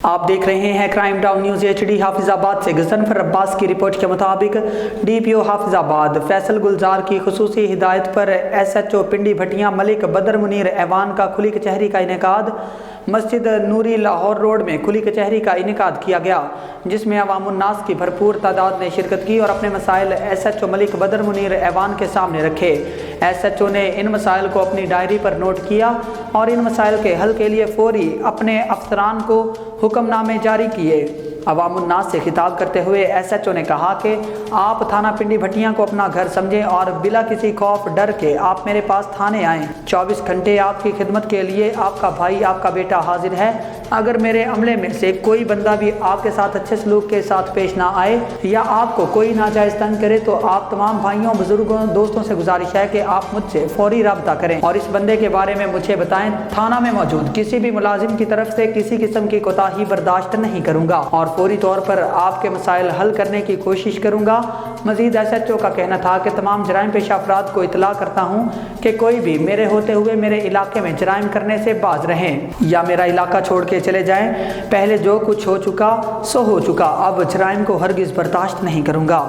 آپ دیکھ رہے ہیں کرائم ٹاؤن نیوز HD حافظ آباد سے غضنفر عباس کی رپورٹ کے مطابق DPO حافظ آباد فیصل گلزار کی خصوصی ہدایت پر SHO پنڈی بھٹیاں ملک بدر منیر ایوان کا کھلی کچہری کا انعقاد مسجد نوری لاہور روڈ میں کھلی کچہری کا انعقاد کیا گیا، جس میں عوام الناس کی بھرپور تعداد نے شرکت کی اور اپنے مسائل SHO ملک بدر منیر ایوان کے سامنے رکھے۔ SHO نے ان مسائل کو اپنی ڈائری پر نوٹ کیا اور ان مسائل کے حل کے لیے فوری اپنے افسران کو حکم نامے جاری کیے۔ عوام الناس سے خطاب کرتے ہوئے SHO نے کہا کہ آپ تھانہ پنڈی بھٹیاں کو اپنا گھر سمجھیں اور بلا کسی خوف ڈر کے آپ میرے پاس تھانے آئیں۔ 24 گھنٹے آپ کی خدمت کے لیے آپ کا بھائی، آپ کا بیٹا حاضر ہے۔ اگر میرے عملے میں سے کوئی بندہ بھی آپ کے ساتھ اچھے سلوک کے ساتھ پیش نہ آئے یا آپ کو کوئی ناجائز تنگ کرے تو آپ تمام بھائیوں، بزرگوں، دوستوں سے گزارش ہے کہ آپ مجھ سے فوری رابطہ کریں اور اس بندے کے بارے میں مجھے بتائیں۔ تھانہ میں موجود کسی بھی ملازم کی طرف سے کسی قسم کی کوتاہی برداشت نہیں کروں گا اور فوری طور پر آپ کے مسائل حل کرنے کی کوشش کروں گا۔ مزید SHO کا کہنا تھا کہ تمام جرائم پیشہ افراد کو اطلاع کرتا ہوں کہ کوئی بھی میرے ہوتے ہوئے میرے علاقے میں جرائم کرنے سے باز رہیں یا میرا علاقہ چھوڑ کے چلے جائیں۔ پہلے جو کچھ ہو چکا سو ہو چکا، اب جرائم کو ہرگز برداشت نہیں کروں گا۔